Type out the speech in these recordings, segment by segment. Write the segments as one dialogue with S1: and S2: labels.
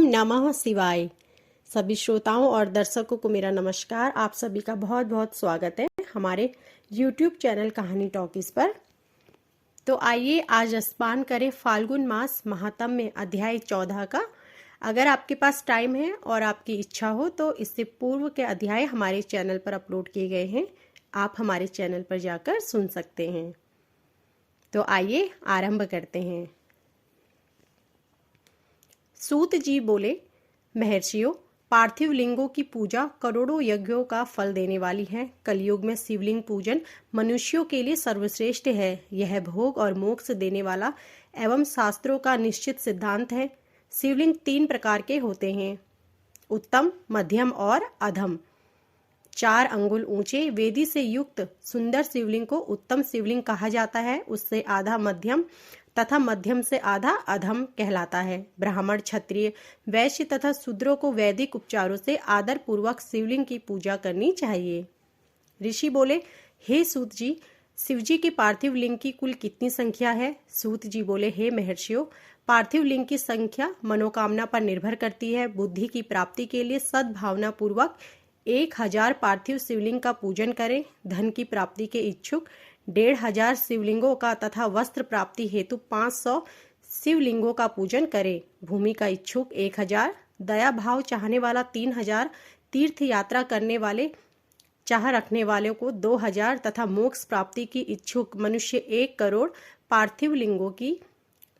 S1: नमः शिवाय। सभी श्रोताओं और दर्शकों को मेरा नमस्कार। आप सभी का बहुत बहुत स्वागत है हमारे YouTube चैनल कहानी टॉकीज पर। तो आइए आज स्पान करें फाल्गुन मास महात्म्य अध्याय 14 का। अगर आपके पास टाइम है और आपकी इच्छा हो तो इससे पूर्व के अध्याय हमारे चैनल पर अपलोड किए गए हैं, आप हमारे चैनल पर जाकर सुन सकते हैं। तो आइए आरंभ करते हैं। सूत जी बोले, महर्षियों, पार्थिव लिंगों की पूजा करोड़ों यज्ञों का फल देने वाली है। कलयुग में शिवलिंग पूजन मनुष्यों के लिए सर्वश्रेष्ठ है। यह भोग और मोक्ष देने वाला एवं शास्त्रों का निश्चित सिद्धांत है। शिवलिंग 3 प्रकार के होते हैं, उत्तम, मध्यम और अधम। 4 अंगुल ऊंचे वेदी से युक्त सुंदर शिवलिंग को उत्तम शिवलिंग कहा जाता है। उससे आधा मध्यम तथा मध्यम से आधा अधम कहलाता है। ब्राह्मण, क्षत्रिय, वैश्य तथा शूद्रों को वैदिक उपचारों से आदर पूर्वक शिवलिंग की पूजा करनी चाहिए। ऋषि बोले, हे सूत जी, शिव जी की पार्थिव लिंग की कुल कितनी संख्या है? सूत जी बोले, हे महर्षियों, पार्थिव लिंग की संख्या मनोकामना पर निर्भर करती है। बुद्धि की प्राप्ति के लिए सद्भावना पूर्वक 1000 पार्थिव शिवलिंग का पूजन करें। धन की प्राप्ति के इच्छुक 1500 शिवलिंगों का तथा वस्त्र प्राप्ति हेतु 500 शिवलिंगों का पूजन करें। भूमि का इच्छुक 1000, दया भाव चाहने वाला 3000, तीर्थ यात्रा करने वाले चाह रखने वालों को 2000 तथा मोक्ष प्राप्ति की इच्छुक मनुष्य 1 करोड़ पार्थिव लिंगों की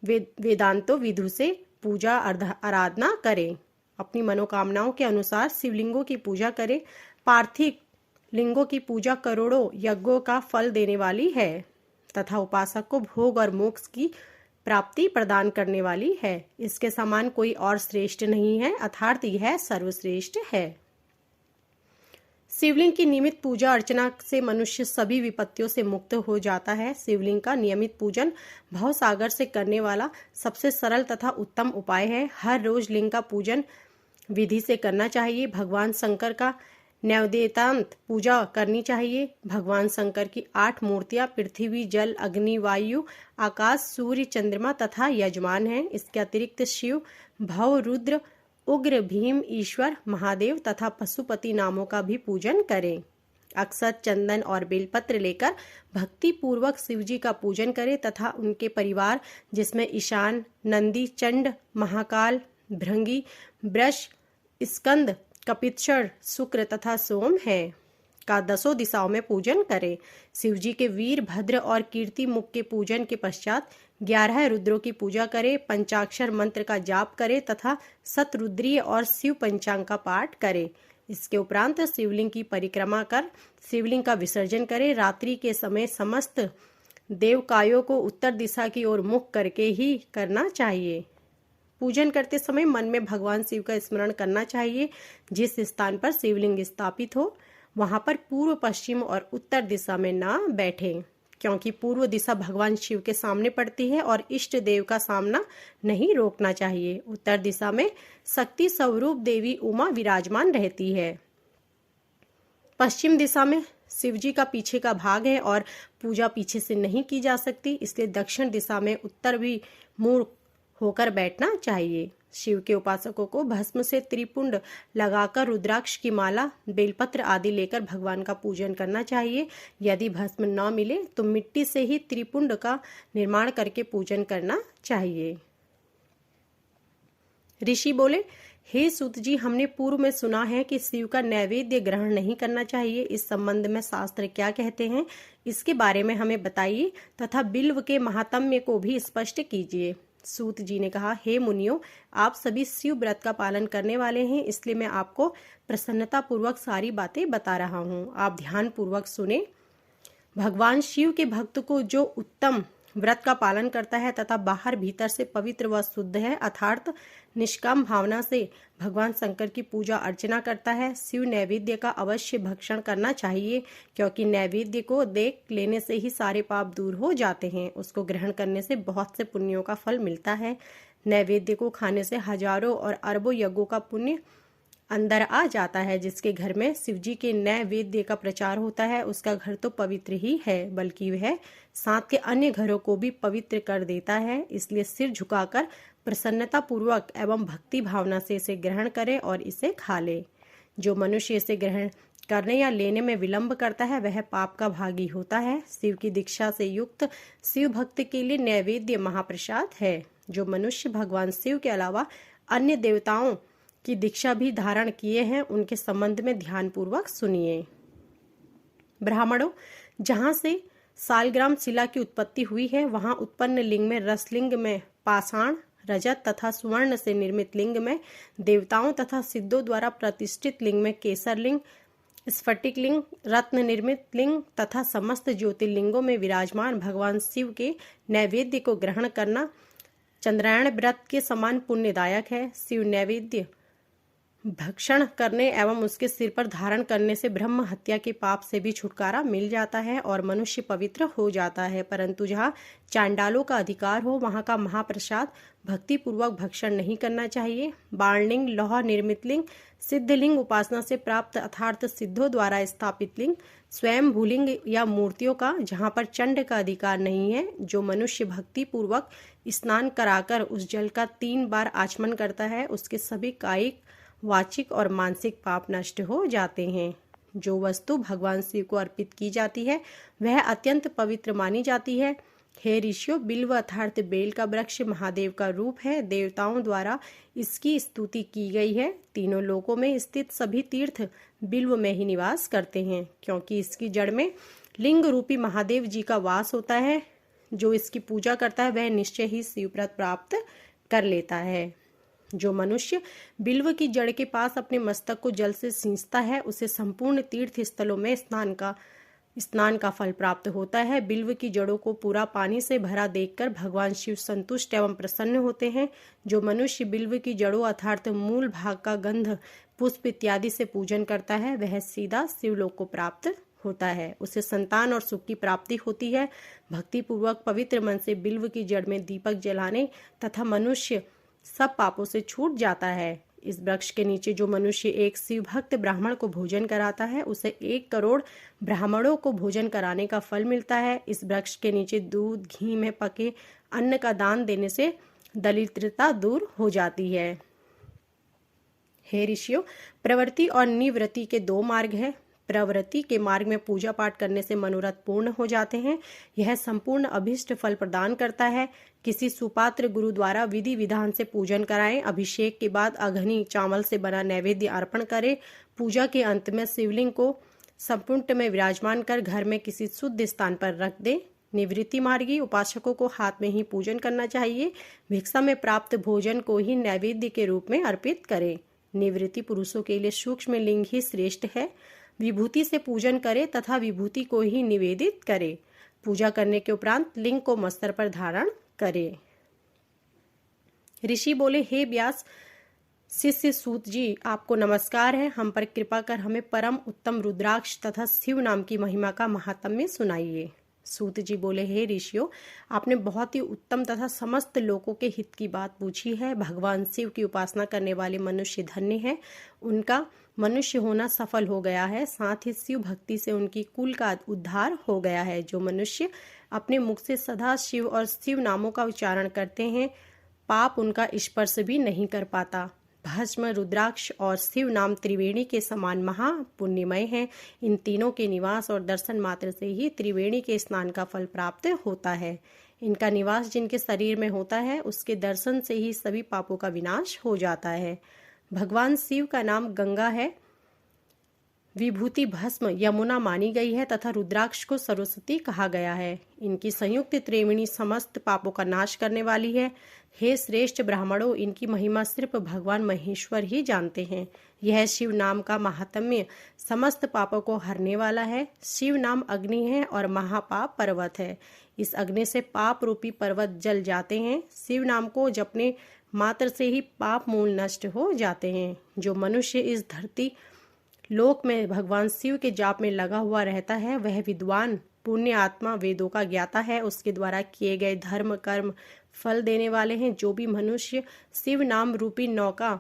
S1: वेदांतो विधि से पूजा आराधना करें। अपनी मनोकामनाओं के अनुसार शिवलिंगों की पूजा करें। पार्थिव लिंगों की पूजा करोड़ों यज्ञों का फल देने वाली है तथा उपासक को भोग और मोक्ष की प्राप्ति प्रदान करने वाली है। इसके समान कोई और श्रेष्ठ नहीं है, अर्थात यह सर्वश्रेष्ठ है। शिवलिंग की नियमित पूजा अर्चना से मनुष्य सभी विपत्तियों से मुक्त हो जाता है। शिवलिंग का नियमित पूजन भवसागर से करने वाला सबसे सरल तथा उत्तम उपाय है। हर रोज लिंग का पूजन विधि से करना चाहिए। भगवान शंकर का नैवेद्यान्त पूजा करनी चाहिए। भगवान शंकर की 8 मूर्तियां पृथ्वी, जल, अग्नि, वायु, आकाश, सूर्य, चंद्रमा तथा यजमान हैं। इसके अतिरिक्त शिव, भव, रुद्र, उग्र, भीम, ईश्वर, महादेव तथा पशुपति नामों का भी पूजन करें। अक्षत, चंदन और बेलपत्र लेकर भक्ति पूर्वक शिव जी का पूजन करें तथा उनके परिवार, जिसमें ईशान, नंदी, चंड, महाकाल, भृंगी, वृष, स्कंद, कपित्सर, शुक्र तथा सोम है, का 10 दिशाओं में पूजन करें। शिव जी के वीर, भद्र और कीर्ति मुख के पूजन के पश्चात 11 रुद्रों की पूजा करें। पंचाक्षर मंत्र का जाप करें तथा शतरुद्रीय और शिव पंचांग का पाठ करें। इसके उपरांत शिवलिंग की परिक्रमा कर शिवलिंग का विसर्जन करें। रात्रि के समय समस्त देवकायों को उत्तर दिशा की ओर मुख करके ही करना चाहिए। पूजन करते समय मन में भगवान शिव का स्मरण करना चाहिए। जिस स्थान पर शिवलिंग स्थापित हो वहां पर पूर्व, पश्चिम और उत्तर दिशा में ना बैठें, क्योंकि पूर्व दिशा भगवान शिव के सामने पड़ती है और इष्ट देव का सामना नहीं रोकना चाहिए। उत्तर दिशा में शक्ति स्वरूप देवी उमा विराजमान रहती है। पश्चिम दिशा में शिव जी का पीछे का भाग है और पूजा पीछे से नहीं की जा सकती, इसलिए दक्षिण दिशा में उत्तर भी मुड़ होकर बैठना चाहिए। शिव के उपासकों को भस्म से त्रिपुंड लगाकर रुद्राक्ष की माला, बेलपत्र आदि लेकर भगवान का पूजन करना चाहिए। यदि भस्म न मिले तो मिट्टी से ही त्रिपुंड का निर्माण करके पूजन करना चाहिए। ऋषि बोले, हे सूत जी, हमने पूर्व में सुना है कि शिव का नैवेद्य ग्रहण नहीं करना चाहिए। इस संबंध में शास्त्र क्या कहते हैं, इसके बारे में हमें बताइए तथा बिल्व के महात्म्य को भी स्पष्ट कीजिए। सूत जी ने कहा, हे मुनियों, आप सभी शिव व्रत का पालन करने वाले हैं, इसलिए मैं आपको प्रसन्नता पूर्वक सारी बातें बता रहा हूँ। आप ध्यान पूर्वक सुने। भगवान शिव के भक्त को जो उत्तम व्रत का पालन करता है तथा बाहर भीतर से पवित्र व शुद्ध है, अर्थात निष्काम भावना से भगवान शंकर की पूजा अर्चना करता है, शिव नैवेद्य का अवश्य भक्षण करना चाहिए, क्योंकि नैवेद्य को देख लेने से ही सारे पाप दूर हो जाते हैं। उसको ग्रहण करने से बहुत से पुण्यों का फल मिलता है। नैवेद्य को खाने से हजारों और अरबों यज्ञों का पुण्य अंदर आ जाता है। जिसके घर में शिवजी के नैवेद्य का प्रचार होता है उसका घर तो पवित्र ही है, बल्कि वह साथ के अन्य घरों को भी पवित्र कर देता है। इसलिए सिर झुकाकर प्रसन्नता पूर्वक एवं भक्ति भावना से इसे ग्रहण करे और इसे खा ले। जो मनुष्य इसे ग्रहण करने या लेने में विलंब करता है वह पाप का भागी होता है। शिव की दीक्षा से युक्त शिव भक्त के लिए नैवेद्य महाप्रसाद है। जो मनुष्य भगवान शिव के अलावा अन्य देवताओं की दीक्षा भी धारण किए हैं उनके संबंध में ध्यान पूर्वक सुनिए। ब्राह्मणों, जहाँ से सालग्राम शिला की उत्पत्ति हुई है वहाँ उत्पन्न लिंग में रसलिंग में पाषाण, रजत तथा सुवर्ण से निर्मित लिंग में देवताओं तथा सिद्धों द्वारा प्रतिष्ठित लिंग में केसर लिंग, स्फटिक लिंग, रत्न निर्मित लिंग तथा समस्त ज्योतिर्लिंगों में विराजमान भगवान शिव के नैवेद्य को ग्रहण करना चंद्रायण व्रत के समान पुण्यदायक है। शिव नैवेद्य भक्षण करने एवं उसके सिर पर धारण करने से ब्रह्म हत्या के पाप से भी छुटकारा मिल जाता है और मनुष्य पवित्र हो जाता है। परंतु जहाँ चांडालों का अधिकार हो वहाँ का महाप्रसाद भक्ति पूर्वक भक्षण नहीं करना चाहिए। बाणलिंग, लौह निर्मित लिंग, सिद्धलिंग, उपासना से प्राप्त अर्थात सिद्धों द्वारा स्थापित लिंग, स्वयं भूलिंग या मूर्तियों का जहाँ पर चंड का अधिकार नहीं है, जो मनुष्य भक्ति पूर्वक स्नान कराकर उस जल का 3 बार आचमन करता है उसके सभी कायिक, वाचिक और मानसिक पाप नष्ट हो जाते हैं। जो वस्तु भगवान शिव को अर्पित की जाती है वह अत्यंत पवित्र मानी जाती है। हे ऋषियों, बिल्व अर्थात बेल का वृक्ष महादेव का रूप है। देवताओं द्वारा इसकी स्तुति की गई है। तीनों लोकों में स्थित सभी तीर्थ बिल्व में ही निवास करते हैं, क्योंकि इसकी जड़ में लिंग रूपी महादेव जी का वास होता है। जो इसकी पूजा करता है वह निश्चय ही शिवव्रत प्राप्त कर लेता है। जो मनुष्य बिल्व की जड़ के पास अपने मस्तक को जल से सींचता है उसे संपूर्ण तीर्थ स्थलों में स्नान का फल प्राप्त होता है। बिल्व की जड़ों को पूरा पानी से भरा देखकर भगवान शिव संतुष्ट एवं प्रसन्न होते हैं। जो मनुष्य बिल्व की जड़ों अर्थात मूल भाग का गंध, पुष्प इत्यादि से पूजन करता है वह सीधा शिवलोक को प्राप्त होता है। उसे संतान और सुख की प्राप्ति होती है। भक्ति पूर्वक पवित्र मन से बिल्व की जड़ में दीपक जलाने तथा मनुष्य सब पापों से छूट जाता है। इस वृक्ष के नीचे जो मनुष्य एक शिव भक्त ब्राह्मण को भोजन कराता है उसे 1 करोड़ ब्राह्मणों को भोजन कराने का फल मिलता है। इस वृक्ष के नीचे दूध, घी में पके अन्न का दान देने से दरिद्रता दूर हो जाती है। हे ऋषियों, प्रवृत्ति और निवृत्ति के 2 मार्ग हैं। प्रवृत्ति के मार्ग में पूजा पाठ करने से मनोरथ पूर्ण हो जाते हैं। यह संपूर्ण अभिष्ट फल प्रदान करता है। किसी सुपात्र गुरु द्वारा विधि विधान से पूजन कराएं। अभिषेक के बाद अघनी चावल से बना नैवेद्य अर्पण करें। पूजा के अंत में शिवलिंग को संपुट में विराजमान कर घर में किसी शुद्ध स्थान पर रख दें। निवृत्ति मार्गी उपासकों को हाथ में ही पूजन करना चाहिए। भिक्षा में प्राप्त भोजन को ही नैवेद्य के रूप में अर्पित करें। निवृत्ति पुरुषों के लिए सूक्ष्म लिंग ही श्रेष्ठ है। विभूति से पूजन करे तथा विभूति को ही निवेदित करे। पूजा करने के उपरांत लिंग को मस्तक पर धारण करे। ऋषि बोले, हे व्यास शिष्य सूत जी, आपको नमस्कार है। हम पर कृपा कर हमें परम उत्तम रुद्राक्ष तथा शिव नाम की महिमा का महात्म्य सुनाइए। सूत जी बोले, हे ऋषियों, आपने बहुत ही उत्तम तथा समस्त लोगों के हित की बात पूछी है। भगवान शिव की उपासना करने वाले मनुष्य धन्य है। उनका मनुष्य होना सफल हो गया है। साथ ही शिव भक्ति से उनकी कुल का उद्धार हो गया है। जो मनुष्य अपने मुख से सदा शिव और शिव नामों का उच्चारण करते हैं पाप उनका स्पर्श भी नहीं कर पाता। भस्म, रुद्राक्ष और शिव नाम त्रिवेणी के समान महा पुण्यमय है। इन तीनों के निवास और दर्शन मात्र से ही त्रिवेणी के स्नान का फल प्राप्त होता है। इनका निवास जिनके शरीर में होता है उसके दर्शन से ही सभी पापों का विनाश हो जाता है। भगवान शिव का नाम गंगा है। विभूति भस्म यमुना मानी गई है तथा रुद्राक्ष को सरस्वती कहा गया है। इनकी संयुक्त त्रिवेणी समस्त पापों का नाश करने वाली है। हे श्रेष्ठ ब्राह्मणों, इनकी महिमा सिर्फ भगवान महेश्वर ही जानते हैं। यह शिव नाम का महात्म्य समस्त पापों को हरने वाला है। शिव नाम अग्नि है और महापाप पर्वत है। इस अग्नि से पाप रूपी पर्वत जल जाते हैं। शिव नाम को जपने मात्र से ही पाप मूल नष्ट हो जाते हैं। जो मनुष्य इस धरती लोक में भगवान शिव के जाप में लगा हुआ रहता है वह विद्वान, पुण्य आत्मा, वेदों का ज्ञाता है। उसके द्वारा किए गए धर्म कर्म फल देने वाले हैं। जो भी मनुष्य शिव नाम रूपी नौका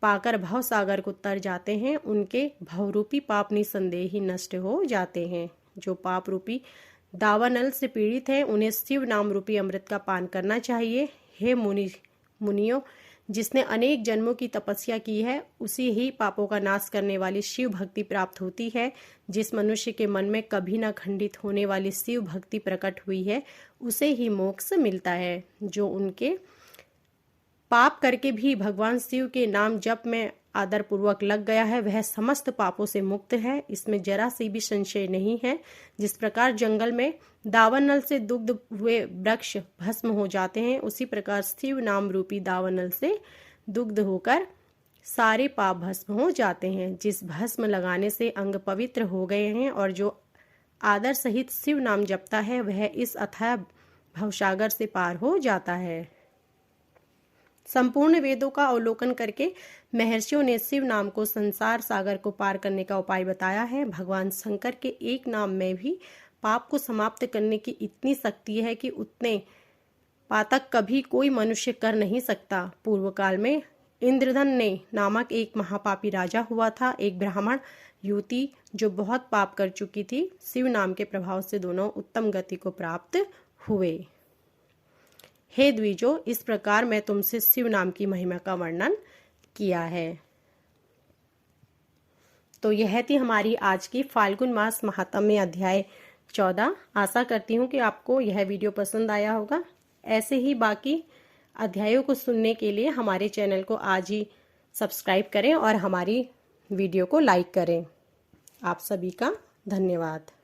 S1: पाकर भव सागर को तर जाते हैं, उनके भवरूपी पाप निसंदेह ही नष्ट हो जाते हैं। जो पाप रूपी दावानल से पीड़ित हैं, उन्हें शिव नाम रूपी अमृत का पान करना चाहिए। हे मुनियों, जिसने अनेक जन्मों की तपस्या की है, उसी ही पापों का नाश करने वाली शिव भक्ति प्राप्त होती है। जिस मनुष्य के मन में कभी न खंडित होने वाली शिव भक्ति प्रकट हुई है, उसे ही मोक्ष मिलता है। जो उनके पाप करके भी भगवान शिव के नाम जप में आदरपूर्वक लग गया है, वह समस्त पापों से मुक्त है, इसमें जरा सी भी संशय नहीं है। जिस प्रकार जंगल में दावानल से दुग्ध हुए वृक्ष भस्म हो जाते हैं, उसी प्रकार शिव नाम रूपी दावानल से दुग्ध होकर सारे पाप भस्म हो जाते हैं। जिस भस्म लगाने से अंग पवित्र हो गए हैं और जो आदर सहित शिव नाम जपता है, वह इस अथाह भवसागर से पार हो जाता है। संपूर्ण वेदों का अवलोकन करके महर्षियों ने शिव नाम को संसार सागर को पार करने का उपाय बताया है। भगवान शंकर के एक नाम में भी पाप को समाप्त करने की इतनी शक्ति है कि उतने पातक कभी कोई मनुष्य कर नहीं सकता। पूर्व काल में इंद्रधन ने नामक एक महापापी राजा हुआ था। एक ब्राह्मण युवती जो बहुत पाप कर चुकी थी, शिव नाम के प्रभाव से दोनों उत्तम गति को प्राप्त हुए। हे द्विजो, इस प्रकार मैं तुमसे शिव नाम की महिमा का वर्णन किया है। तो यह थी हमारी आज की फाल्गुन मास महात्म्य अध्याय 14। आशा करती हूँ कि आपको यह वीडियो पसंद आया होगा। ऐसे ही बाकी अध्यायों को सुनने के लिए हमारे चैनल को आज ही सब्सक्राइब करें और हमारी वीडियो को लाइक करें। आप सभी का धन्यवाद।